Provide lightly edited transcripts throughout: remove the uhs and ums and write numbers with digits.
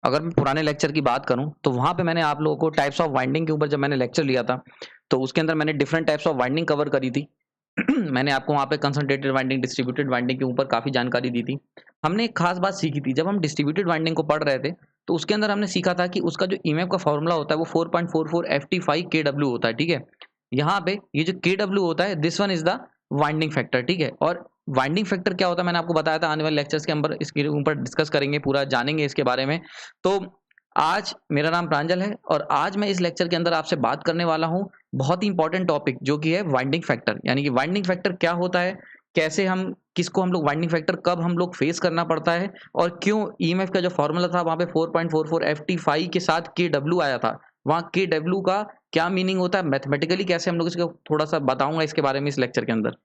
अगर मैं पुराने लेक्चर की बात करूं तो वहां पे मैंने आप लोगों को टाइप्स ऑफ वाइंडिंग के ऊपर जब मैंने लेक्चर लिया था तो उसके अंदर मैंने different types of winding cover करी थी। मैंने आपको वहां पे कंसंट्रेटेड वाइंडिंग, डिस्ट्रीब्यूटेड वाइंडिंग के ऊपर काफी जानकारी दी थी। हमने एक खास बात सीखी थी जब हम डिस्ट्रीब्यूटेड वाइंडिंग को पढ़ रहे थे, तो उसके अंदर हमने सीखा था कि उसका जो ईएमएफ का फॉर्मूला होता है वो 4.44 FT5 KW होता है। ठीक है, यहाँ पे ये जो KW होता है, this one is the winding factor. ठीक है, और वाइंडिंग फैक्टर क्या होता है मैंने आपको बताया था, आने वाले लेक्चर्स के अंदर इसके ऊपर डिस्कस करेंगे, पूरा जानेंगे इसके बारे में। तो आज मेरा नाम प्रांजल है और आज मैं इस लेक्चर के अंदर आपसे बात करने वाला हूं बहुत ही इंपॉर्टेंट टॉपिक, जो कि है वाइंडिंग फैक्टर। यानी कि वाइंडिंग फैक्टर क्या होता है, कैसे हम, किसको हम लोग वाइंडिंग फैक्टर कब हम लोग फेस करना पड़ता है, और क्यों ईएमएफ का जो फॉर्मूला था वहां पे 4.44 FT5 के साथ KW आया था, वहां KW का क्या मीनिंग होता है मैथमेटिकली, कैसे हम लोग इसको थोड़ा सा बताऊंगा इसके बारे में इस लेक्चर के अंदर।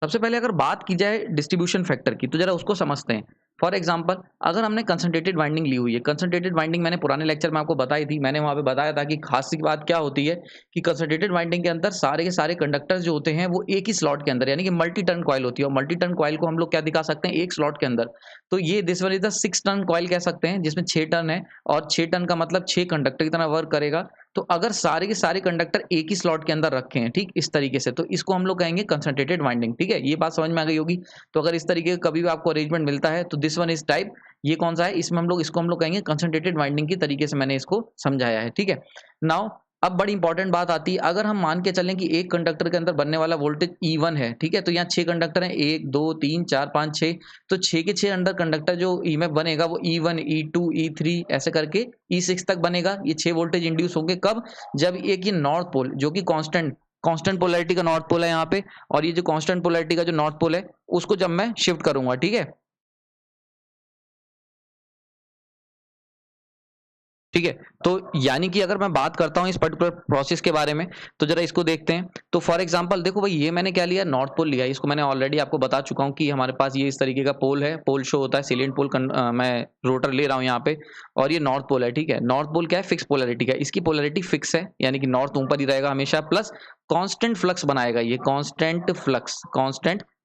सबसे पहले अगर बात की जाए डिस्ट्रीब्यूशन फैक्टर की, तो जरा उसको समझते हैं। फॉर एग्जांपल, अगर हमने कंसंट्रेटेड वाइंडिंग ली हुई है, कंसंट्रेटेड वाइंडिंग मैंने पुराने लेक्चर में आपको बताई थी, मैंने वहां पे बताया था कि खास सी बात क्या होती है कि कंसंट्रेटेड वाइंडिंग के अंदर सारे के सारे कंडक्टर्स जो होते हैं वो एक ही स्लॉट के अंदर, यानी कि मल्टी टर्न कॉइल होती है, और मल्टी टर्न कॉइल को हम लोग क्या दिखा सकते हैं, एक स्लॉट के अंदर। तो ये this one is the 6 turn coil कह सकते हैं, जिसमें 6 टर्न है, और 6 टर्न का मतलब 6 कंडक्टर की तरह वर्क करेगा। तो अगर सारे के सारे कंडक्टर एक ही स्लॉट के अंदर रखे हैं, ठीक इस तरीके से, तो इसको हम लोग कहेंगे कंसंट्रेटेड वाइंडिंग। ठीक है, ये बात समझ में आ गई होगी। तो अगर इस तरीके का कभी भी आपको अरेंजमेंट मिलता है तो दिस वन इज टाइप, ये कौन सा है, इसमें हम लोग इसको हम लोग कहेंगे कंसंट्रेटेड वाइंडिंग की तरीके से मैंने इसको समझाया है। ठीक है, नाउ अब बड़ी इंपॉर्टेंट बात आती है, अगर हम मान के चलें कि एक कंडक्टर के अंदर बनने वाला वोल्टेज E1 है, ठीक है, तो यहाँ 6 कंडक्टर हैं, 1 2 3 4 5 6, तो 6 के 6 अंडर कंडक्टर जो ईएमएफ बनेगा वो E1 E2 E3 ऐसे करके E6 तक बनेगा। ये 6 वोल्टेज इंड्यूस होंगे कब, जब एक ये नॉर्थ पोल जो कि कांस्टेंट कांस्टेंट पोलैरिटी का नॉर्थ पोल है यहाँ पे, और ये जो कांस्टेंट पोलैरिटी का जो नॉर्थ पोल है उसको जब मैं शिफ्ट करूंगा। ठीक है, ठीक है, तो यानी कि अगर मैं बात करता हूं इस पर्टिकुलर प्रोसेस के बारे में, तो जरा इसको देखते हैं। तो फॉर एग्जांपल देखो भाई, ये मैंने क्या लिया, नॉर्थ पोल लिया, इसको मैंने ऑलरेडी आपको बता चुका हूं कि हमारे पास ये इस तरीके का पोल है, पोल शो होता है सिलेंट पोल, मैं रोटर ले रहा हूं यहाँ पे, और ये नॉर्थ पोल है। ठीक है, नॉर्थ पोल क्या है, फिक्स पोलैरिटी का, इसकी पोलैरिटी फिक्स है, यानी कि नॉर्थ ऊपर ही रहेगा हमेशा, प्लस कांस्टेंट फ्लक्स बनाएगा, ये कांस्टेंट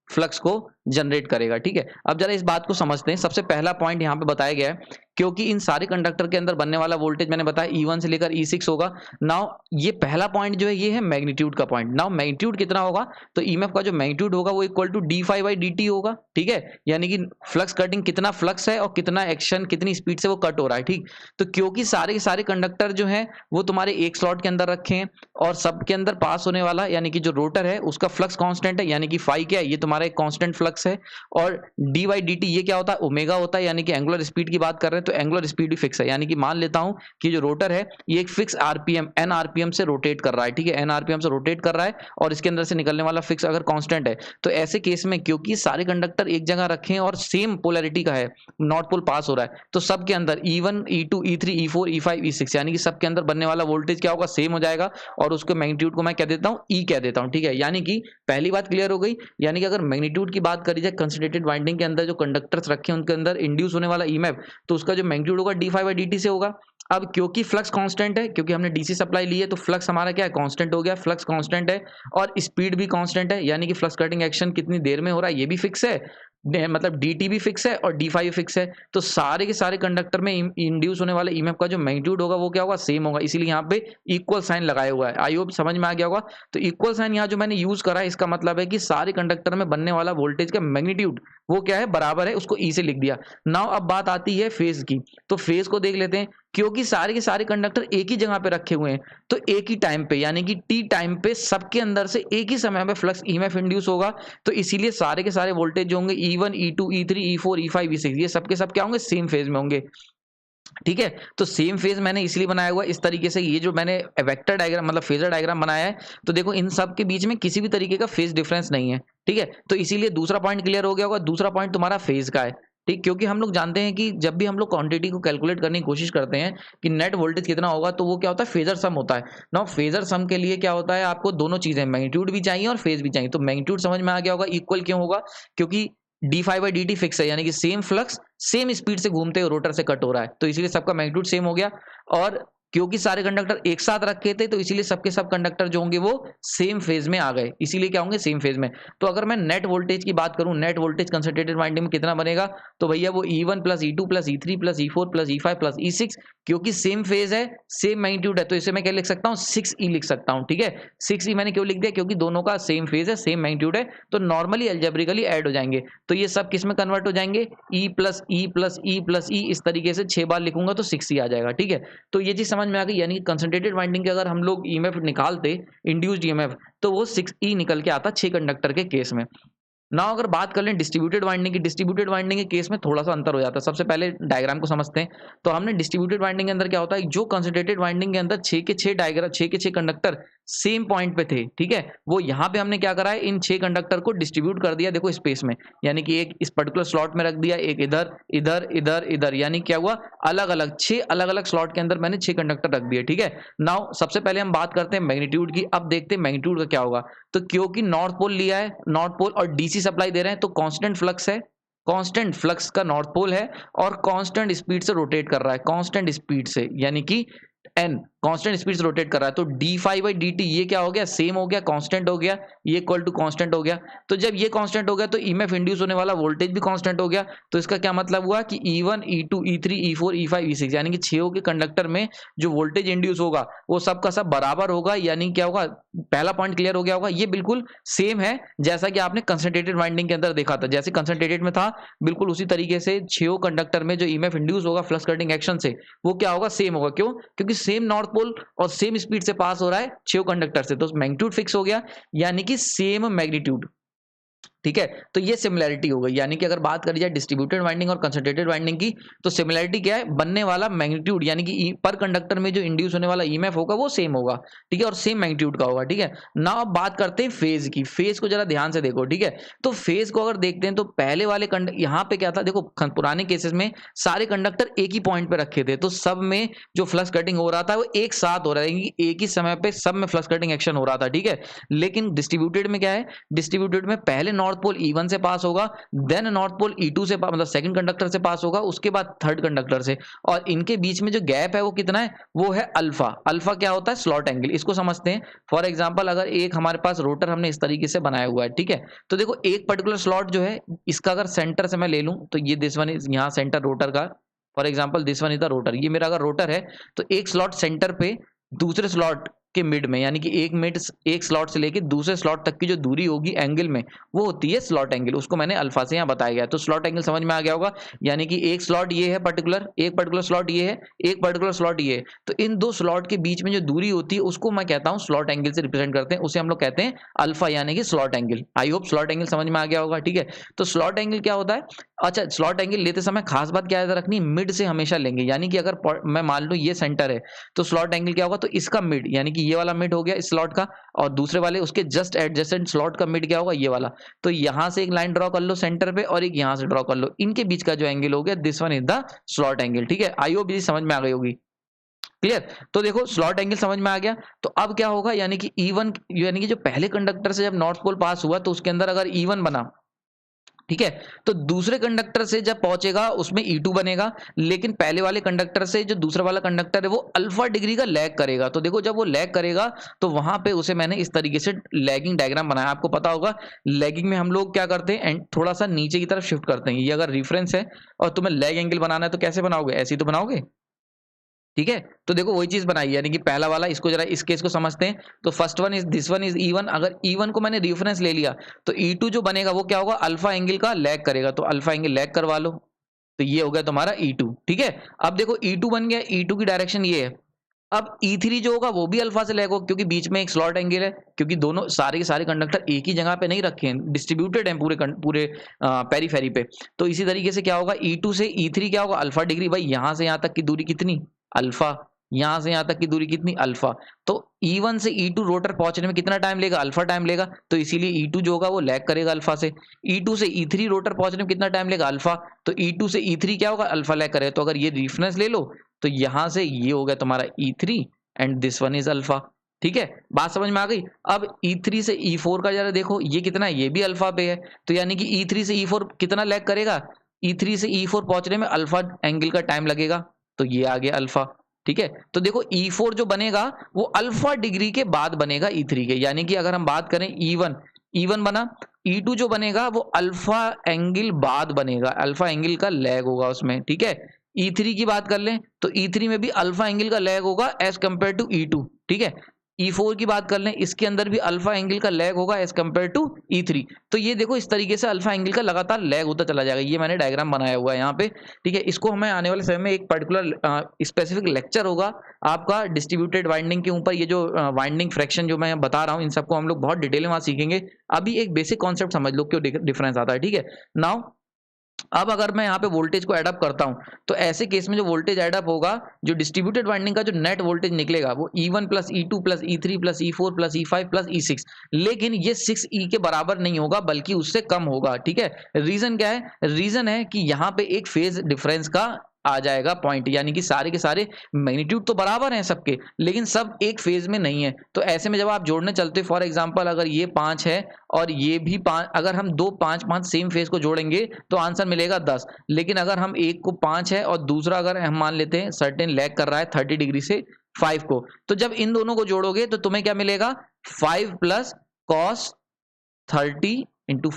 फ्लक्स को जनरेट करेगा। ठीक है, अब जरा इस बात को समझते हैं। सबसे पहला पॉइंट यहाँ पे बताया गया है, क्योंकि इन सारे कंडक्टर के अंदर बनने वाला वोल्टेज मैंने बताया E1 से लेकर E6 होगा। नाउ ये पहला पॉइंट जो है ये है मैग्नीट्यूड का पॉइंट। नाउ मैग्नीट्यूड कितना होगा, तो ईएमएफ का जो मैग्नीट्यूड होगा वो इक्वल टू d∅dt होगा। ठीक है, यानी कि फ्लक्स कटिंग, कितना फ्लक्स है और कितना एक्शन, कितनी स्पीड से वो कट हो रहा है। ठीक, तो क्योंकि सारे के सारे कंडक्टर जो है वो तुम्हारे एक स्लॉट के अंदर रखे हैं, और सबके अंदर पास होने वाला यानी कि जो रोटर है उसका फ्लक्स कांस्टेंट है, यानी कि फाई क्या है, ये तुम्हारा एक कांस्टेंट फ्लक्स है, और dy/dt ये क्या होता है, ओमेगा होता है, यानी कि एंगुलर स्पीड की बात कर रहे हैं तो एंगुलर स्पीड भी फिक्स है। यानी कि मान लेता हूं कि जो रोटर है ये एक फिक्स आरपीएम एन आरपीएम से रोटेट कर रहा है। ठीक है, एन आरपीएम से रोटेट कर रहा है, और इसके अंदर से निकलने वाला फिक्स अगर कांस्टेंट है, तो ऐसे केस में क्योंकि सारे कंडक्टर एक जगह रखे हैं और सेम पोलैरिटी का है, नॉर्थ पोल पास हो रहा है, तो सबके अंदर E1 E2 E3 E4 E5 E6 यानी कि सबके अंदर बनने वाला वोल्टेज क्या होगा, सेम हो जाएगा, और उसके मैग्नीट्यूड को मैं क्या देता हूं, E कह देता हूं। ठीक है, यानी कि पहली बात क्लियर हो गई। यानी कि अगर मैग्नीट्यूड की बात करी जाए, कंसंट्रेटेड वाइंडिंग के अंदर जो कंडक्टर्स रखे हैं उनके अंदर इंड्यूस होने वाला ईएमएफ, तो उसका जो मैग्नीट्यूड होगा d∅/dt से होगा। अब क्योंकि फ्लक्स कांस्टेंट है, क्योंकि हमने डीसी सप्लाई ली है, तो फ्लक्स हमारा क्या है, कांस्टेंट हो गया, फ्लक्स कांस्टेंट है, और स्पीड भी कांस्टेंट है, यानी कि फ्लक्स कटिंग एक्शन कितनी देर में हो रहा है ये भी फिक्स है, मतलब dt भी फिक्स है और d∅ फिक्स है। तो सारे के सारे कंडक्टर में इंड्यूस होने वाले ईएमएफ का जो मैग्नीट्यूड होगा वो क्या होगा, सेम होगा, इसीलिए यहाँ पे इक्वल साइन लगाया हुआ है। आई होप समझ में आ गया होगा। तो इक्वल साइन यहाँ जो मैंने यूज करा है, इसका मतलब है कि सारे कंडक्टर में बनने वाला वोल्टेज का मैग्नीट्यूड वो क्या है, बराबर है, उसको ई से लिख दिया। नाउ अब बात आती है फेज की, तो फेज को देख लेते हैं। क्योंकि सारे के सारे कंडक्टर एक ही जगह पे रखे हुए हैं, तो एक ही टाइम पे यानी कि टी टाइम पे सबके अंदर से एक ही समय में फ्लक्स ईएमएफ इंड्यूस होगा, तो इसीलिए सारे के सारे वोल्टेज जो होंगे E1 E2 E3 E4 E5 E6 ये सबके सब क्या होंगे, सेम फेज में होंगे। ठीक है, तो सेम फेज मैंने इसलिए बनाया हुआ इस तरीके से, ये जो मैंने वेक्टर डायग्राम मतलब फेजर डायग्राम बनाया है, तो देखो इन सब के बीच में किसी भी तरीके का फेज डिफरेंस नहीं है। ठीक है, तो इसीलिए दूसरा पॉइंट क्लियर हो गया होगा। दूसरा पॉइंट तुम्हारा फेज का है। ठीक, क्योंकि हम लोग जानते हैं कि जब भी हम लोग क्वांटिटी को कैलकुलेट करने की कोशिश करते हैं कि नेट वोल्टेज कितना होगा, तो वो क्या होता है, फेजर सम होता है ना। फेजर सम के लिए क्या होता है, आपको दोनों चीजें, मैग्नीट्यूड भी चाहिए और फेज भी चाहिए। तो मैग्नीट्यूड समझ में आ गया होगा, इक्वल क्यों होगा, क्योंकि d∅/dt फिक्स है, यानी कि सेम फ्लक्स सेम स्पीड से घूमते हुए रोटर से कट हो रहा है, तो इसलिए सबका मैग्नीट्यूड सेम हो गया। और क्योंकि सारे कंडक्टर एक साथ रखे थे तो इसीलिए सबके सब कंडक्टर जो होंगे वो सेम फेज में आ गए, इसीलिए क्या होंगे, सेम फेज में। तो अगर मैं नेट वोल्टेज की बात करूं, नेट वोल्टेज कंसंट्रेटेड वाइंडिंग में कितना बनेगा, तो भैया वो E1 plus E2 plus E3 plus E4 plus E5 plus E6, क्योंकि सेम फेज है, सेम मैग्नीट्यूड है, तो इसे मैं क्या लिख सकता हूँ, 6E लिख सकता हूँ। ठीक है, 6E मैंने क्यों लिख दिया, क्योंकि दोनों का सेम फेज है, सेम मैग्नीट्यूड है, तो नॉर्मली अलजेब्रिकली ऐड हो जाएंगे। तो ये सब किस में कन्वर्ट हो जाएंगे, E plus E plus E plus E, इस तरीके से 6 बार लिखूंगा तो 6E आ जाएगा। ठीक है, तो ये चीज समझ में आ गई। यानी कि कंसंट्रेटेड वाइंडिंग के अगर हम लोग ईएमएफ निकालते, इंड्यूस्ड ईएमएफ, तो वो 6E निकल के आता 6 कंडक्टर के केस में। ना अगर बात कर लें डिस्ट्रीब्यूटेड वाइंडिंग की, डिस्ट्रीब्यूटेड वाइंडिंग के केस में थोड़ा सा अंतर हो जाता है। सबसे पहले डायग्राम को समझते हैं। तो हमने डिस्ट्रीब्यूटेड वाइंडिंग के अंदर क्या होता है, जो कंसंट्रेटेड वाइंडिंग के अंदर 6 के 6 डायग्राम, 6 के 6 कंडक्टर सेम पॉइंट पे थे, ठीक है, वो यहाँ पे हमने क्या करा है, इन 6 कंडक्टर को डिस्ट्रीब्यूट कर दिया, देखो स्पेस में, यानी कि एक इस पर्टिकुलर स्लॉट में रख दिया, एक इधर इधर इधर इधर, यानी क्या हुआ, अलग अलग 6 अलग अलग स्लॉट के अंदर मैंने 6 कंडक्टर रख दिए। ठीक है, नाउ सबसे पहले हम बात करते हैं मैग्नीट्यूड की। अब देखते हैं मैग्नीट्यूड का क्या होगा। तो क्योंकि नॉर्थ पोल लिया है, नॉर्थ पोल और डीसी सप्लाई दे रहे हैं, तो कांस्टेंट फ्लक्स है, कांस्टेंट फ्लक्स का नॉर्थ पोल है, और कांस्टेंट स्पीड से रोटेट कर रहा है, कांस्टेंट स्पीड से, यानी कि एन कांस्टेंट स्पीड से रोटेट कर रहा है। तो d5/dt ये क्या हो गया, सेम हो गया, कांस्टेंट हो गया, ये इक्वल टू कांस्टेंट हो गया। तो जब ये कांस्टेंट हो गया तो ईएमएफ इंड्यूस होने वाला वोल्टेज भी कांस्टेंट हो गया। तो इसका क्या मतलब हुआ कि E1 E2 E3 E4 E5 E6, यानी कि 6 के कंडक्टर में जो वोल्टेज इंड्यूस होगा वो सब का सब बराबर होगा। यानी क्या होगा, पहला पॉइंट क्लियर हो गया होगा, ये बिल्कुल सेम है जैसा कि आपने कंसंट्रेटेड वाइंडिंग के अंदर देखा था। जैसे कंसंट्रेटेड में था बिल्कुल उसी तरीके से 6 कंडक्टर में जो ईएमएफ इंड्यूस होगा फ्लक्स कटिंग एक्शन से, वो क्या होगा, सेम होगा। क्यों, क्योंकि सेम नॉर्थ पोल और सेम स्पीड से पास हो रहा है 6 कंडक्टर से, तो मैग्नीट्यूड फिक्स हो गया, यानी कि सेम मैग्नीट्यूड। ठीक है, तो ये सिमिलैरिटी हो गई। यानी कि अगर बात करी जाए डिस्ट्रीब्यूटेड वाइंडिंग और कंसंट्रेटेड वाइंडिंग की, तो सिमिलैरिटी क्या है, बनने वाला मैग्नीट्यूड, यानी कि पर कंडक्टर में जो इंड्यूस होने वाला ईएमएफ होगा वो सेम होगा। ठीक है, और सेम मैग्नीट्यूड का होगा। ठीक है, नाउ अब बात करते हैं फेज की। फेज को जरा ध्यान से देखो। ठीक है, तो फेज को अगर देखते हैं तो पहले वाले यहाँ पे क्या था, देखो पुराने केसेस में सारे कंडक्टर एक ही पॉइंट पे रखे थे, तो सब में जो फ्लक्स कटिंग हो रहा था वो एक साथ हो रहा है, एक ही समय पे सब में फ्लक्स कटिंग एक्शन हो रहा था। ठीक है, लेकिन डिस्ट्रीब्यूटेड में क्या है, डिस्ट्रीब्यूटेड में पहले नॉर्थ पोल E1 से पास होगा, देन नॉर्थ पोल E2 से मतलब सेकंड कंडक्टर से पास होगा, उसके बाद थर्ड कंडक्टर से, और इनके बीच में जो गैप है वो कितना है, वो है अल्फा। अल्फा क्या होता है, स्लॉट एंगल। इसको समझते हैं। फॉर एग्जांपल अगर एक हमारे पास रोटर हमने इस तरीके से बनाया हुआ है, ठीक है, तो देखो एक पर्टिकुलर स्लॉट जो है, इसका अगर सेंटर से मैं ले लूं, तो ये दिस वन इज यहाँ सेंटर रोटर का, for example this one is the rotor, ये मेरा अगर रोटर है, तो एक स्लॉट सेंटर पे दूसरे स्लॉट के मिड में, यानी कि एक स्लॉट से लेके दूसरे स्लॉट तक की जो दूरी होगी एंगल में, वो होती है स्लॉट एंगल। उसको मैंने अल्फा से यहाँ बताया गया, तो स्लॉट एंगल समझ में आ गया होगा। यानी कि एक स्लॉट ये है पर्टिकुलर, एक पर्टिकुलर स्लॉट ये है, एक पर्टिकुलर स्लॉट ये है, तो इन दो स्लॉट के बीच में जो दूरी होती है उसको मैं कहता हूँ स्लॉट एंगल से रिप्रेजेंट करते हैं, उसे हम लोग कहते हैं अल्फा, यानी कि slot angle. I hope slot angle समझ में आ गया होगा। ठीक है, तो स्लॉट एंगल क्या होता है, अच्छा स्लॉट एंगल लेते समय खास बात क्या याद रखनी, मिड से हमेशा लेंगे। यानी कि अगर मैं मान लूं ये सेंटर है, तो स्लॉट एंगल क्या होगा, तो इसका मिड, यानी कि ये वाला मिड हो गया इस स्लॉट का, और दूसरे वाले उसके जस्ट एडजेसेंट स्लॉट का मिड क्या होगा, ये वाला। तो यहां से एक लाइन ड्रॉ कर लो सेंटर पे, और एक यहां से ड्रॉ कर लो, इनके बीच का जो एंगल हो गया, this one is the slot angle. ठीक है, आई होप ये समझ में आ गई होगी। क्लियर, तो देखो स्लॉट एंगल समझ में आ गया। तो अब क्या होगा, यानी कि E1, यानी कि जो पहले कंडक्टर से जब नॉर्थ पोल पास हुआ, तो उसके अंदर अगर E1 बना, ठीक है, तो दूसरे कंडक्टर से जब पहुंचेगा उसमें E2 बनेगा, लेकिन पहले वाले कंडक्टर से जो दूसरा वाला कंडक्टर है वो अल्फा डिग्री का लैग करेगा। तो देखो जब वो लैग करेगा तो वहां पे उसे मैंने इस तरीके से लैगिंग डायग्राम बनाया। आपको पता होगा लैगिंग में हम लोग क्या करते हैं, थोड़ा सा नीचे की तरफ शिफ्ट करते हैं। ये अगर रेफरेंस है और तुम्हें लैग एंगल बनाना है तो कैसे बनाओगे, ऐसे ही तो बनाओगे। ठीक है, तो देखो वही चीज बनाई, यानी कि पहला वाला, इसको जरा इस केस को समझते हैं। तो first one is this one is E1, अगर E1 को मैंने रेफरेंस ले लिया तो E2 जो बनेगा वो क्या होगा, अल्फा एंगल का लैग करेगा, तो अल्फा एंगल लैग करवा लो, तो ये हो गया तुम्हारा E2। ठीक है, अब देखो E2 बन गया, E2 की डायरेक्शन ये है। अब E3 जो होगा वो भी अल्फा से लैग होगा, क्योंकि बीच में एक स्लॉट एंगल है, क्योंकि दोनों सारे के सारे कंडक्टर एक ही जगह पे नहीं रखे हैं, डिस्ट्रीब्यूटेड हैं पूरे पेरीफेरी पे। तो इसी तरीके से क्या होगा, E2 से E3 क्या होगा, अल्फा डिग्री। भाई यहां से यहां तक की दूरी कितनी, अल्फा, यहां से यहां तक की दूरी कितनी, अल्फा। तो E1 से E2 रोटर पहुंचने में कितना टाइम लेगा, अल्फा टाइम लेगा, तो इसीलिए E2 जो होगा वो लैग करेगा अल्फा से। E2 से E3 रोटर पहुंचने में कितना टाइम लेगा, अल्फा, तो E2 से E3 क्या होगा, अल्फा लैग करेगा। तो अगर ये रेफरेंस ले लो तो यहां से ये हो गया तुम्हारा E3 and this one is alpha. ठीक है, बात समझ में आ गई। अब E3 से E4 का जरा देखो, ये कितना है, ये भी अल्फा पे है, तो यानी कि E3 से E4 कितना लैग करेगा, E3 से E4 पहुंचने में अल्फा एंगल का टाइम लगेगा, तो ये आ गया अल्फा। ठीक है। तो देखो E4 जो बनेगा वो अल्फा डिग्री के बाद बनेगा E3 के, यानी कि अगर हम बात करें E1 बना, E2 जो बनेगा वो अल्फा एंगल बाद बनेगा, अल्फा एंगल का लैग होगा उसमें, ठीक है। E3 की बात कर लें तो E3 में भी अल्फा एंगल का लैग होगा एज कंपेयर टू E2, ठीक है। E4 की बात कर लें, इसके अंदर भी अल्फा एंगल का लैग होगा एज कंपेयर टू E3। तो ये देखो इस तरीके से अल्फा एंगल का लगातार लैग होता चला जाएगा। ये मैंने डायग्राम बनाया हुआ है यहाँ पे, ठीक है। इसको हमें आने वाले समय में एक पर्टिकुलर स्पेसिफिक लेक्चर होगा आपका डिस्ट्रीब्यूटेड वाइंडिंग के ऊपर। ये जो वाइंडिंग फ्रैक्शन जो मैं बता रहा हूँ इन सबको हम लोग बहुत डिटेल में वहाँ सीखेंगे। अभी एक बेसिक कॉन्सेप्ट समझ लो क्यों डिफरेंस आता है, ठीक है। नाउ अब अगर मैं यहाँ पे वोल्टेज को एडअप करता हूँ तो ऐसे केस में जो वोल्टेज एडअप होगा, जो डिस्ट्रीब्यूटेड वाइंडिंग का जो नेट वोल्टेज निकलेगा वो E1 plus E2 plus E3 plus E4 plus E5 plus E6, लेकिन ये 6E के बराबर नहीं होगा बल्कि उससे कम होगा, ठीक है। रीजन क्या है? रीजन है कि यहाँ पे एक फेज डिफरेंस का आ जाएगा पॉइंट, यानी कि सारे के सारे मैग्नीट्यूड तो बराबर हैं सबके, लेकिन सब एक फेज में नहीं है। तो ऐसे में जब आप जोड़ने चलते, फॉर एग्जांपल अगर ये 5 है और ये भी 5, अगर हम दो 5 सेम फेज को जोड़ेंगे तो आंसर मिलेगा 10। लेकिन अगर हम एक को 5 है और दूसरा अगर हम मान लेते हैं सर्टेन लैग कर रहा है 30 डिग्री से 5 को, तो जब इन दोनों को जोड़ोगे तो तुम्हें क्या मिलेगा? 5 plus cos 30 into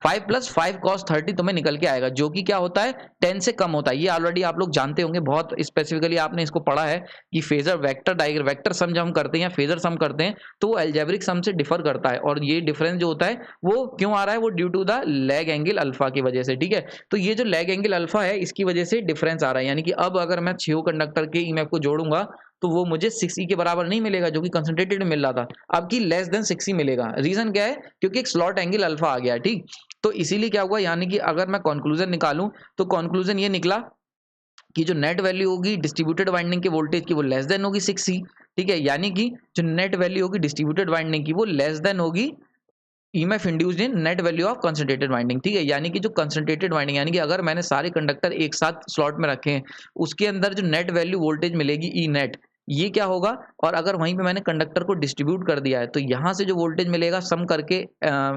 5 plus 5 cos 30 तुम्हें निकल के आएगा, जो कि क्या होता है? 10 से कम होता है। ये ऑलरेडी आप लोग जानते होंगे, बहुत स्पेसिफिकली आपने इसको पढ़ा है कि phasor vector diagram, vector sum जब हम करते हैं या फेजर सम करते हैं तो वो अलजेब्रिक सम से डिफर करता है, और ये डिफरेंस जो होता है वो क्यों आ रहा है? वो due to the lag angle alpha की वजह से, ठीक है। तो ये जो लैग एंगल अल्फा है इसकी वजह से डिफरेंस आ रहा है, यानी कि अब अगर मैं 6 कंडक्टर के ईएमएफ को जोड़ूंगा तो वो मुझे 6E के बराबर नहीं मिलेगा जो कि कंसंट्रेटेड में मिल रहा था, अब की लेस देन 6E मिलेगा। रीजन क्या है? क्योंकि एक स्लॉट एंगल अल्फा आ गया, ठीक। तो इसीलिए क्या हुआ, यानी कि अगर मैं कंक्लूजन निकालूं तो कंक्लूजन ये निकला कि जो नेट वैल्यू होगी डिस्ट्रीब्यूटेड वाइंडिंग के वोल्टेज की वो लेस देन होगी 6E, ठीक है। यानी कि जो नेट वैल्यू होगी डिस्ट्रीब्यूटेड वाइंडिंग की वो लेस देन होगी EMF induced in net value of concentrated winding, ठीक है। यानी कि जो कंसंट्रेटेड वाइंडिंग, यानी कि अगर मैंने सारे कंडक्टर एक साथ स्लॉट में रखे हैं, उसके अंदर जो नेट वैल्यू वोल्टेज मिलेगी ई नेट, ये क्या होगा? और अगर वहीं पे मैंने कंडक्टर को डिस्ट्रीब्यूट कर दिया है तो यहाँ से जो वोल्टेज मिलेगा सम करके,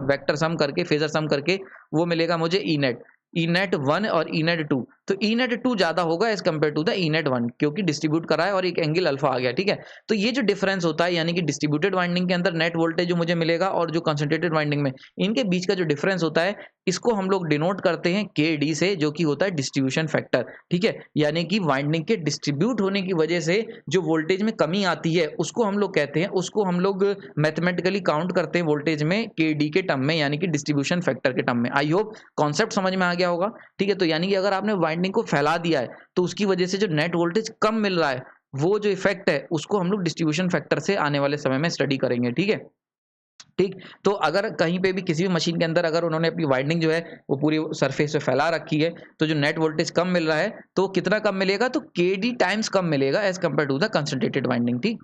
वेक्टर सम करके, फेजर सम करके, वो मिलेगा मुझे ई नेट 1 और ई नेट 2। तो ई नेट 2 ज्यादा होगा as compare to the E net 1, क्योंकि डिस्ट्रीब्यूट करा है और एक एंगल अल्फा आ गया, ठीक है। तो ये जो डिफरेंस होता है, यानी कि डिस्ट्रीब्यूटेड वाइंडिंग के अंदर नेट वोल्टेज जो मुझे मिलेगा और जो कंसंट्रेटेड वाइंडिंग में, इनके बीच का जो डिफरेंस होता है, इसको हम लोग डिनोट करते हैं KD से, जो कि होता है डिस्ट्रीब्यूशन फैक्टर, ठीक है। यानी कि वाइंडिंग के डिस्ट्रीब्यूट होने की वजह से जो वोल्टेज में कमी आती है उसको हम लोग कहते हैं, उसको हम लोग मैथमेटिकली काउंट करते हैं वोल्टेज में KD के टर्म में, यानी कि डिस्ट्रीब्यूशन फैक्टर के टर्म में। आई होप कॉन्सेप्ट समझ में आ गया होगा, ठीक है। तो यानी कि अगर आपने वाइंडिंग को फैला दिया है तो उसकी वजह से जो नेट वोल्टेज कम मिल रहा है, वो जो इफेक्ट है उसको हम लोग डिस्ट्रीब्यूशन फैक्टर से आने वाले समय में स्टडी करेंगे, ठीक है। ठीक। तो अगर कहीं पे भी किसी भी मशीन के अंदर अगर उन्होंने अपनी वाइंडिंग जो है वो पूरी सरफेस पे फैला रखी है, तो जो नेट वोल्टेज कम मिल रहा है तो कितना कम मिलेगा? तो KD टाइम्स कम मिलेगा as compare to the concentrated winding, ठीक।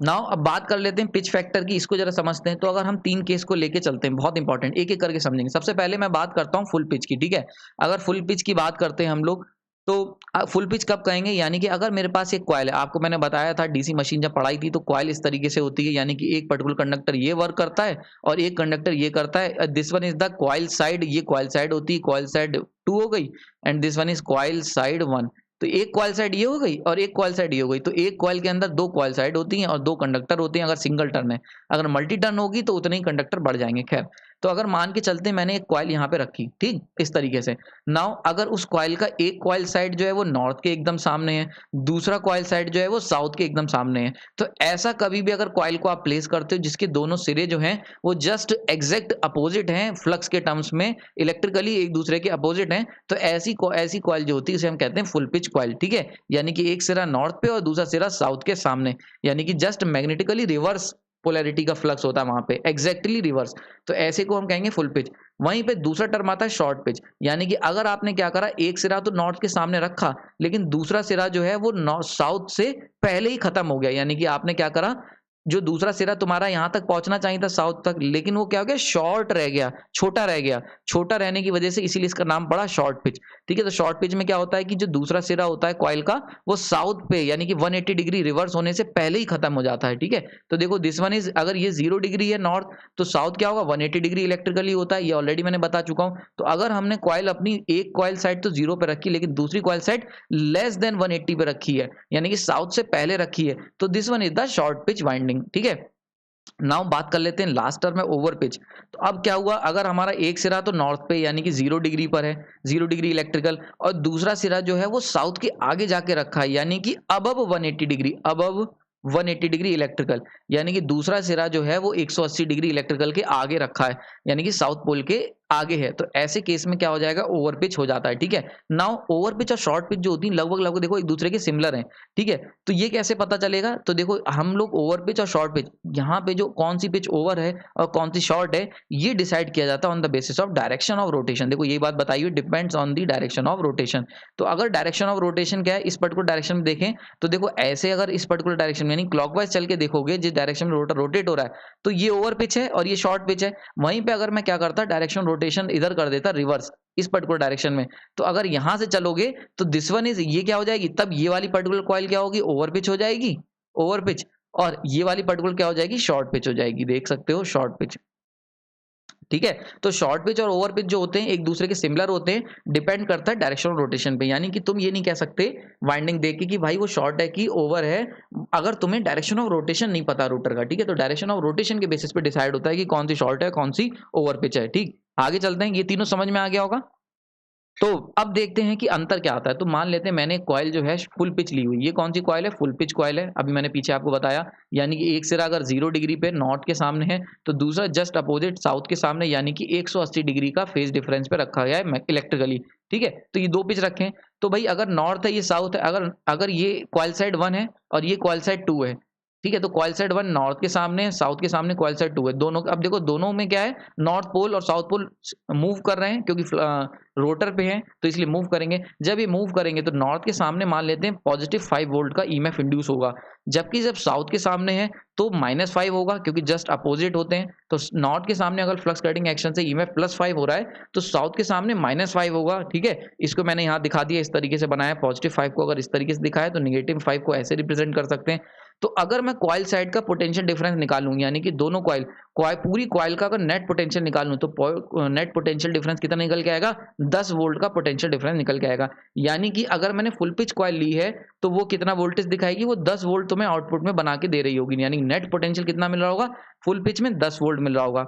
नाउ अब बात कर लेते हैं पिच फैक्टर की, इसको जरा समझते हैं। तो अगर हम 3 केस को लेके चलते हैं, बहुत इंपॉर्टेंट, एक एक करके समझेंगे। सबसे पहले मैं बात करता हूँ फुल पिच की, ठीक है। अगर फुल पिच की बात करते हैं हम लोग तो फुल पिच कब कहेंगे? यानी कि अगर मेरे पास एक कॉइल है, आपको मैंने बताया था डीसी मशीन जब पढ़ाई थी तो कॉइल इस तरीके से होती है, यानी कि एक पर्टिकुलर कंडक्टर ये वर्क करता है और एक कंडक्टर ये करता है। This one is the coil side, ये कॉइल साइड होती है, कॉइल साइड 2 हो गई, and this one is coil side 1। तो एक कॉइल साइड ये हो गई और एक कॉइल साइड ये हो गई। तो एक कॉइल के अंदर 2 कॉइल साइड होती हैं और 2 कंडक्टर होते हैं अगर सिंगल टर्न है। अगर मल्टी टर्न होगी तो उतने ही कंडक्टर बढ़ जाएंगे। खैर, तो अगर मान के चलते मैंने एक कॉइल यहाँ पे रखी, ठीक, इस तरीके से। नाउ अगर उस कॉइल का एक कॉइल साइड जो है वो नॉर्थ के एकदम सामने है, दूसरा कॉइल साइड जो है वो साउथ के एकदम सामने है, तो ऐसा कभी भी अगर कॉइल को आप प्लेस करते हो जिसके दोनों सिरे जो हैं वो जस्ट एग्जैक्ट अपोजिट हैं फ्लक्स के टर्म्स में, इलेक्ट्रिकली एक दूसरे के अपोजिट हैं, तो ऐसी कॉइल जो होती है उसे हम कहते हैं फुल पिच कॉइल, ठीक है। यानी कि एक सिरा नॉर्थ पे और दूसरा सिरा साउथ के सामने, यानी कि जस्ट मैग्नेटिकली रिवर्स पोलैरिटी का फ्लक्स होता है वहां पे, एग्जैक्टली रिवर्स। तो ऐसे को हम कहेंगे फुल पिच। वहीं पे दूसरा टर्म आता है शॉर्ट पिच, यानी कि अगर आपने क्या करा, एक सिरा तो नॉर्थ के सामने रखा लेकिन दूसरा सिरा जो है वो साउथ से पहले ही खत्म हो गया, यानी कि आपने क्या करा, जो दूसरा सिरा तुम्हारा यहाँ तक पहुँचना चाहिए था साउथ तक, लेकिन वो क्या हो गया, शॉर्ट रह गया, छोटा रह गया। छोटा रहने की वजह से इसीलिए इसका नाम पड़ा शॉर्ट पिच। ठीक है, तो शॉर्ट पिच में क्या होता है कि जो दूसरा सिरा होता है कॉइल का, वो साउथ पे यानी कि 180 डिग्री रिवर्स होने से पहले ही खत्म हो जाता है। ठीक है, तो देखो दिस वन इज, अगर ये 0 डिग्री है नॉर्थ, तो साउथ क्या होगा, 180 डिग्री इलेक्ट्रिकली होता है, ये ऑलरेडी मैंने बता चुका हूँ। तो अगर हमने कॉइल अपनी एक कॉइल साइड तो 0 पे रखी, लेकिन दूसरी कॉइल साइड लेस देन 180 पे रखी है, यानी कि साउथ से पहले रखी है, तो this one is the short pitch winding. ठीक है, नाउ बात कर लेते हैं लास्ट टर्म में ओवर पिच। तो अब क्या हुआ, अगर हमारा एक सिरा तो नॉर्थ पे यानी कि 0 डिग्री पर है, 0 डिग्री इलेक्ट्रिकल, और दूसरा सिरा जो है वो साउथ के आगे जाके रखा है, यानी कि above 180 degree, above 180 degree electrical, यानी कि दूसरा सिरा जो है वो 180 डिग्री इलेक्ट्रिकल के आगे रखा है, यानी कि साउथ पोल के आगे है। तो ऐसे केस में क्या हो जाएगा, ओवर पिच हो जाता है। ठीक है, नाउ ओवर पिच और शॉर्ट पिच जो होती है लगभग लगभग देखो एक दूसरे के सिमिलर हैं। ठीक है, तो ये कैसे पता चलेगा, तो देखो हम लोग ओवर पिच और शॉर्ट पिच, यहाँ पे जो कौन सी पिच ओवर है और कौन सी शॉर्ट है, ये डिसाइड किया जाता है on the basis of direction of rotation. देखो ये बात बताइए, depends on the direction of rotation. तो अगर डायरेक्शन ऑफ रोटेशन क्या है, इस पर्टिकुलर डायरेक्शन में देखें तो देखो ऐसे, अगर इस पर्टिकुलर डायरेक्शन में यानी क्लॉकवाइज चल के देखोगे, जिस डायरेक्शन में रोटर रोटेट हो रहा है, तो ये ओवर पिच है और ये शॉर्ट पिच है। वहीं पे अगर मैं क्या करता, डायरेक्शन रोटेशन इधर कर देता रिवर्स, इस पर्टिकुलर डायरेक्शन में, तो अगर यहां से चलोगे तो दिस वन इज, ये क्या हो जाएगी, तब ये वाली पर्टिकुलर कॉइल क्या होगी, ओवर पिच हो जाएगी, ओवर पिच, और ये वाली पर्टिकुलर क्या हो जाएगी, शॉर्ट पिच हो जाएगी। देख सकते हो शॉर्ट पिच। ठीक है, तो शॉर्ट पिच और ओवर पिच जो होते हैं एक दूसरे के सिमिलर होते हैं, डिपेंड करता है डायरेक्शन ऑफ रोटेशन पे। यानी कि तुम ये नहीं कह सकते वाइंडिंग देख के कि भाई वो शॉर्ट है कि ओवर है, अगर तुम्हें डायरेक्शन ऑफ रोटेशन नहीं पता रोटर का। ठीक है, तो डायरेक्शन ऑफ रोटेशन के बेसिस पे डिसाइड होता है कि कौन सी शॉर्ट है, कौन सी ओवर पिच है। ठीक, आगे चलते हैं, ये तीनों समझ में आ गया होगा। तो अब देखते हैं कि अंतर क्या आता है। तो मान लेते हैं मैंने कॉइल जो है फुल पिच ली हुई, ये कौन सी कॉइल है, फुल पिच कॉइल है, अभी मैंने पीछे आपको बताया। यानी कि एक सिरा अगर 0 डिग्री पे नॉर्थ के सामने है, तो दूसरा जस्ट अपोजिट साउथ के सामने, यानी कि 180 डिग्री का फेज डिफरेंस पे रखा गया है इलेक्ट्रिकली। ठीक है, तो ये दो पिच रखें, तो भाई अगर नॉर्थ है, ये साउथ है, अगर अगर ये कॉइल साइड 1 है और ये कॉइल साइड 2 है, ठीक है, तो कॉइल साइड 1 नॉर्थ के सामने है, साउथ के सामने कॉइल साइड 2 है, दोनों। अब देखो दोनों में क्या है, नॉर्थ पोल और साउथ पोल मूव कर रहे हैं, क्योंकि रोटर पे है तो इसलिए मूव करेंगे। जब ये मूव करेंगे तो नॉर्थ के सामने मान लेते हैं पॉजिटिव 5 वोल्ट का ईएमएफ इंड्यूस होगा, जबकि जब साउथ के सामने है तो -5 होगा, क्योंकि जस्ट अपोजिट होते हैं। तो नॉर्थ के सामने अगर फ्लक्स कटिंग एक्शन से ईएमएफ +5 हो रहा है, तो साउथ के सामने -5 होगा। ठीक है, इसको मैंने यहाँ दिखा दिया, इस तरीके से बनाया। +5 को अगर इस तरीके से दिखाया तो -5 को ऐसे रिप्रेजेंट कर सकते हैं। तो अगर मैं कॉइल साइड का पोटेंशियल डिफरेंस निकालूं, यानी कि दोनों कॉइल पूरी कॉइल का अगर नेट पोटेंशियल निकालूं, तो नेट पोटेंशियल डिफरेंस कितना निकल के आएगा, 10 वोल्ट का पोटेंशियल डिफरेंस निकल के आएगा। यानी कि अगर मैंने फुल पिच कॉइल ली है तो वो कितना वोल्टेज दिखाएगी, वो 10 वोल्ट तुम्हें आउटपुट में बना के दे रही होगी। यानी नेट पोटेंशियल कितना मिल रहा होगा, फुल पिच में 10 वोल्ट मिल रहा होगा।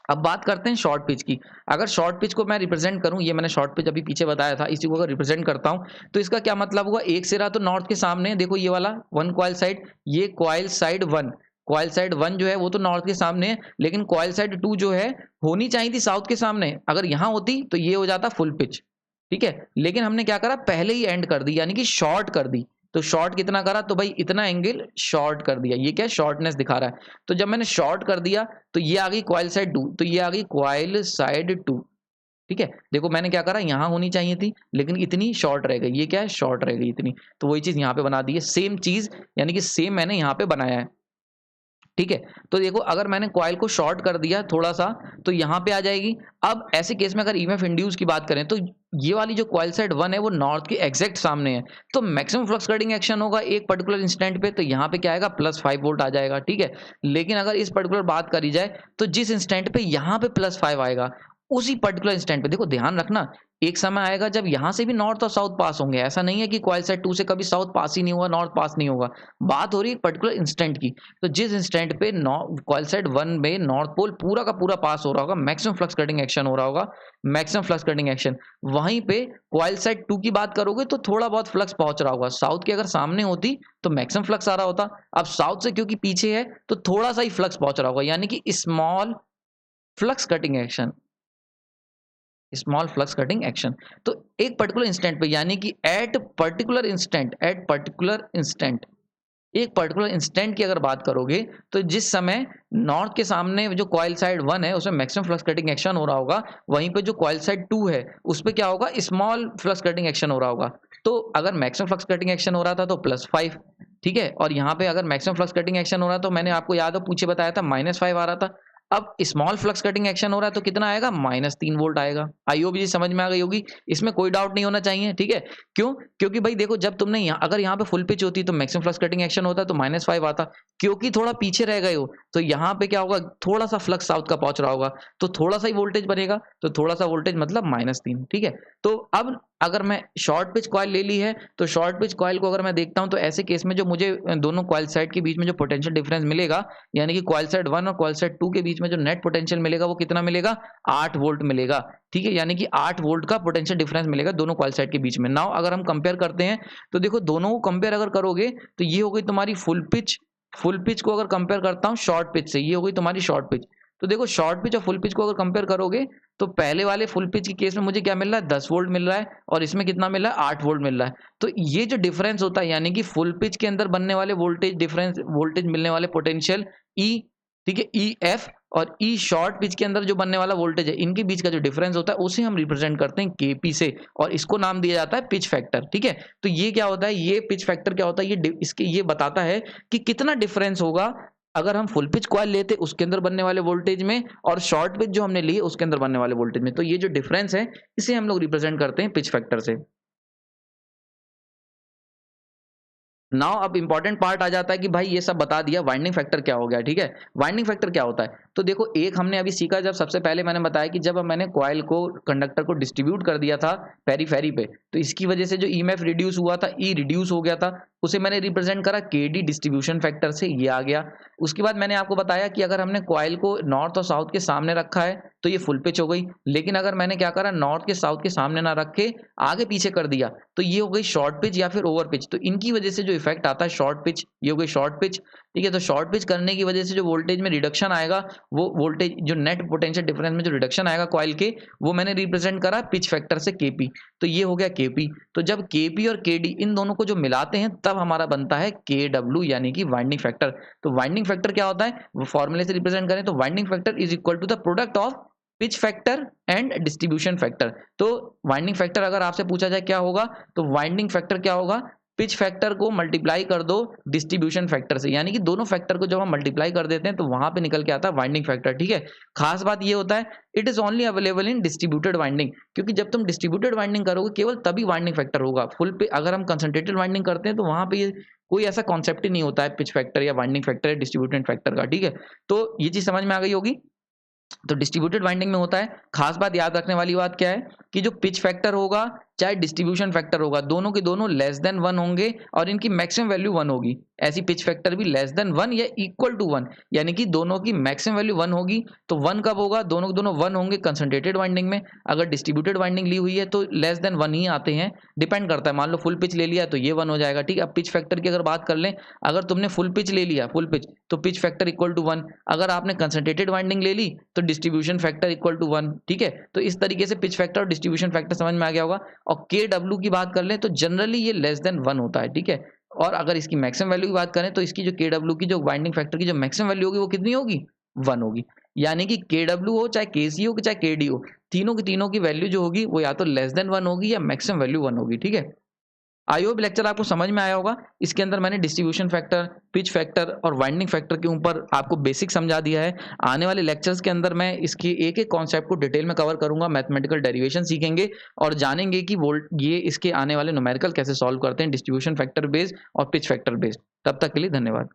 अब बात करते हैं शॉर्ट पिच की। अगर शॉर्ट पिच को मैं रिप्रेजेंट करूं, ये मैंने शॉर्ट पिच अभी पीछे बताया था, इसी को अगर रिप्रेजेंट करता हूं तो इसका क्या मतलब हुआ, एक सिरा तो नॉर्थ के सामने, देखो ये वाला 1 कॉइल साइड, ये कॉइल साइड 1, कॉइल साइड 1 जो है वो तो नॉर्थ के सामने है, लेकिन कॉइल साइड 2 जो है होनी चाहिए थी साउथ के सामने। अगर यहां होती तो ये हो जाता फुल पिच। ठीक है, लेकिन हमने क्या करा, पहले ही एंड कर दी, यानी कि शॉर्ट कर दी। तो शॉर्ट कितना करा, तो भाई इतना एंगल शॉर्ट कर दिया, ये क्या शॉर्टनेस दिखा रहा है। तो जब मैंने शॉर्ट कर दिया तो ये आ गई कॉइल साइड 2, तो ये आ गई कॉइल साइड 2। ठीक है, देखो मैंने क्या करा, यहां होनी चाहिए थी लेकिन इतनी शॉर्ट रह गई, ये क्या है, शॉर्ट रह गई इतनी, तो वही चीज यहाँ पे बना दी है, सेम चीज, यानी कि सेम मैंने यहाँ पे बनाया है। ठीक है, तो देखो अगर मैंने कॉइल को शॉर्ट कर दिया थोड़ा सा, तो यहाँ पे आ जाएगी। अब ऐसे केस में अगर ईएमएफ इंड्यूस की बात करें, तो ये वाली जो कॉइल साइड 1 है वो नॉर्थ के एग्जैक्ट सामने है, तो मैक्सिमम फ्लक्स कटिंग एक्शन होगा एक पर्टिकुलर इंस्टेंट पे, तो यहाँ पे क्या आएगा, +5 वोल्ट आ जाएगा। ठीक है, लेकिन अगर इस पर्टिकुलर बात करी जाए तो जिस इंस्टेंट पे यहाँ पे +5 आएगा, उसी पर्टिकुलर इंस्टेंट पे देखो, ध्यान रखना, एक समय आएगा जब यहाँ से भी नॉर्थ और साउथ पास होंगे। ऐसा नहीं है कि कॉइल साइड 2 से कभी साउथ पास ही नहीं होगा, नॉर्थ पास नहीं होगा। बात हो रही है पर्टिकुलर इंस्टेंट की। तो जिस इंस्टेंट पे कॉइल साइड 1 में नॉर्थ पोल पूरा का पूरा पास हो रहा होगा, मैक्सिमम फ्लक्स कटिंग एक्शन हो रहा होगा, मैक्सिमम फ्लक्स कटिंग एक्शन, वहीं पे कॉइल साइड 2 की बात करोगे तो थोड़ा बहुत फ्लक्स पहुंच रहा होगा। साउथ के अगर सामने होती तो मैक्सिमम फ्लक्स आ रहा होता, अब साउथ से क्योंकि पीछे है तो थोड़ा सा ही फ्लक्स पहुंच रहा होगा, यानी कि small flux cutting action, small flux cutting action. तो एक पर्टिकुलर इंस्टेंट पे, यानी कि एट पर्टिकुलर इंस्टेंट, एक पर्टिकुलर इंस्टेंट की अगर बात करोगे, तो जिस समय नॉर्थ के सामने जो कॉइल साइड 1 है उसमें मैक्सिमम फ्लक्स कटिंग एक्शन हो रहा होगा, वहीं पे जो कॉइल साइड 2 है उस पे क्या होगा, स्मॉल फ्लक्स कटिंग एक्शन हो रहा होगा। तो अगर मैक्सिमम फ्लक्स कटिंग एक्शन हो रहा था तो +5, ठीक है, और यहाँ पे अगर मैक्सिमम फ्लक्स कटिंग एक्शन हो रहा है तो मैंने आपको याद हो पूछे बताया था -5 आ रहा था। अब स्मॉल फ्लक्स कटिंग एक्शन हो रहा है तो कितना आएगा, -3 वोल्ट आएगा। आई होप ये समझ में आ गई होगी, इसमें कोई डाउट नहीं होना चाहिए, ठीक है। क्यों? क्योंकि भाई देखो, जब तुमने अगर यहाँ पे फुल पिच होती तो मैक्सिमम फ्लक्स कटिंग एक्शन होता तो -5 आता। क्योंकि थोड़ा पीछे रह गए हो तो यहाँ पे क्या होगा, थोड़ा सा फ्लक्स साउथ का पहुंच रहा होगा तो थोड़ा सा ही वोल्टेज बनेगा, तो थोड़ा सा वोल्टेज मतलब -3, ठीक है। तो अब अगर मैं शॉर्ट पिच कॉइल ले ली है तो शॉर्ट पिच कॉइल को अगर मैं देखता हूं तो ऐसे केस में जो मुझे दोनों कॉइल साइड के बीच में जो पोटेंशियल डिफरेंस मिलेगा, यानी कि कॉइल साइड 1 और कॉइल साइड 2 के बीच में जो नेट पोटेंशियल मिलेगा वो कितना मिलेगा, 8 वोल्ट मिलेगा, ठीक है। यानी कि 8 वोल्ट का पोटेंशियल डिफरेंस मिलेगा दोनों कॉइल साइड के बीच में। नाउ अगर हम कंपेयर करते हैं तो देखो, दोनों को कंपेयर अगर करोगे तो ये हो गई तुम्हारी फुल पिच को अगर कंपेयर करता हूं शॉर्ट पिच से, ये हो गई तुम्हारी शॉर्ट पिच। तो देखो, शॉर्ट पिच और फुल पिच को अगर कंपेयर करोगे तो पहले वाले फुल पिच के केस में मुझे क्या मिल रहा है, 10 वोल्ट मिल रहा है, और इसमें कितना मिल रहा है, 8 वोल्ट मिल रहा है। तो ये जो डिफरेंस होता है, यानी कि फुल पिच के अंदर बनने वाले वोल्टेज डिफरेंस, वोल्टेज मिलने वाले पोटेंशियल ई, ठीक है, ई एफ, और ई शॉर्ट पिच के अंदर जो बनने वाला वोल्टेज है, इनके बीच का जो डिफरेंस होता है उसे हम रिप्रेजेंट करते हैं केपी से, और इसको नाम दिया जाता है पिच फैक्टर, ठीक है। तो ये क्या होता है, ये पिच फैक्टर क्या होता है, ये बताता है कि कितना डिफरेंस होगा अगर हम फुल पिच कॉइल लेते उसके अंदर बनने वाले वोल्टेज में, और शॉर्ट पिच जो हमने ली उसके अंदर बनने वाले वोल्टेज में। तो ये जो डिफरेंस है इसे हम लोग रिप्रेजेंट करते हैं पिच फैक्टर से। नाउ अब इंपॉर्टेंट पार्ट आ जाता है कि भाई ये सब बता दिया, वाइंडिंग फैक्टर क्या हो गया, ठीक है। वाइंडिंग फैक्टर क्या होता है, तो देखो, एक हमने अभी सीखा, जब सबसे पहले मैंने बताया कि जब मैंने कॉइल को, कंडक्टर को डिस्ट्रीब्यूट कर दिया था पेरीफेरी पे, तो इसकी वजह से जो ईएमएफ रिड्यूस हुआ था, ई रिड्यूस हो गया था, उसे मैंने रिप्रेजेंट करा केडी डिस्ट्रीब्यूशन फैक्टर से, ये आ गया। उसके बाद मैंने आपको बताया कि अगर हमने कॉइल को नॉर्थ और साउथ के सामने रखा है तो ये फुल पिच हो गई, लेकिन अगर मैंने क्या करा, नॉर्थ के साउथ के सामने ना रख के आगे पीछे कर दिया तो ये हो गई शॉर्ट पिच या फिर ओवर पिच। तो इनकी वजह से जो इफेक्ट आता है शॉर्ट पिच, ये हो गई शॉर्ट पिच, ठीक है। तो शॉर्ट पिच करने की वजह से जो वोल्टेज में रिडक्शन आएगा, वो वोल्टेज जो नेट पोटेंशियल डिफरेंस में जो रिडक्शन आएगा कॉइल के, वो मैंने रिप्रेजेंट करा पिच फैक्टर से केपी। तो ये हो गया केपी। तो जब केपी और केडी इन दोनों को जो मिलाते हैं तब हमारा बनता है केडब्ल्यू, यानी कि वाइंडिंग फैक्टर। तो वाइंडिंग फैक्टर क्या होता है, वो फॉर्मूले से रिप्रेजेंट करें तो winding factor is equal to the product of pitch factor and distribution factor. तो वाइंडिंग फैक्टर अगर आपसे पूछा जाए क्या होगा, तो वाइंडिंग फैक्टर क्या होगा, पिच फैक्टर को मल्टीप्लाई कर दो डिस्ट्रीब्यूशन फैक्टर से, यानी कि दोनों फैक्टर को जब हम मल्टीप्लाई कर देते हैं तो वहां पे निकल के आता है वाइंडिंग फैक्टर, ठीक है। खास बात ये होता है, it is only available in distributed winding, क्योंकि जब तुम डिस्ट्रीब्यूटेड वाइंडिंग करोगे केवल तभी वाइंडिंग फैक्टर होगा। फुल पे अगर हम कंसंट्रेटेड वाइंडिंग करते हैं तो वहां पे कोई ऐसा कॉन्सेप्ट ही नहीं होता है पिच फैक्टर या वाइंडिंग फैक्टर या डिस्ट्रीब्यूटेड फैक्टर का, ठीक है। तो ये चीज समझ में आ गई होगी। तो डिस्ट्रीब्यूटेड वाइंडिंग में होता है, खास बात याद रखने वाली बात क्या है कि जो पिच फैक्टर होगा चाहे डिस्ट्रीब्यूशन फैक्टर होगा, दोनों के दोनों लेस देन 1 होंगे और इनकी मैक्सिमम वैल्यू 1 होगी। ऐसी पिच फैक्टर भी लेस देन 1 या इक्वल टू 1, यानी कि दोनों की मैक्सिमम वैल्यू 1 होगी। तो 1 कब होगा, दोनों के दोनों 1 होंगे कंसंट्रेटेड वाइंडिंग में। अगर डिस्ट्रीब्यूटेड वाइंडिंग ली हुई है तो लेस देन 1 ही आते हैं, डिपेंड करता है। मान लो फुल पिच ले लिया तो ये 1 हो जाएगा, ठीक है। अब पिच फैक्टर की अगर बात कर लें, अगर तुमने फुल पिच ले लिया, फुल पिच, तो पिच फैक्टर इक्वल टू 1। अगर आपने कंसंट्रेटेड वाइंडिंग ले ली तो डिस्ट्रीब्यूशन फैक्टर इक्वल टू 1, ठीक है। तो इस तरीके से पिच फैक्टर और डिस्ट्रीब्यूशन फैक्टर समझ में आ गया होगा। और के डब्ल्यू की बात कर लें तो जनरली ये लेस देन 1 होता है, ठीक है। और अगर इसकी मैक्सिमम वैल्यू की बात करें तो इसकी जो के डब्ल्यू की जो वाइंडिंग फैक्टर की जो मैक्सिमम वैल्यू होगी वो कितनी होगी, 1 होगी। यानी कि के डब्ल्यू हो चाहे के सी हो चाहे के डी हो, तीनों की तीनों की वैल्यू जो होगी वो या तो लेस देन 1 होगी या मैक्सिमम वैल्यू 1 होगी, ठीक है। आई होप लेक्चर आपको समझ में आया होगा। इसके अंदर मैंने डिस्ट्रीब्यूशन फैक्टर, पिच फैक्टर और वाइंडिंग फैक्टर के ऊपर आपको बेसिक समझा दिया है। आने वाले लेक्चर्स के अंदर मैं इसके एक एक कॉन्सेप्ट को डिटेल में कवर करूंगा, मैथमेटिकल डेरिवेशन सीखेंगे और जानेंगे कि ये इसके आने वाले न्यूमेरिकल कैसे सॉल्व करते हैं डिस्ट्रीब्यूशन फैक्टर बेस्ड और पिच फैक्टर बेस्ड। तब तक के लिए धन्यवाद।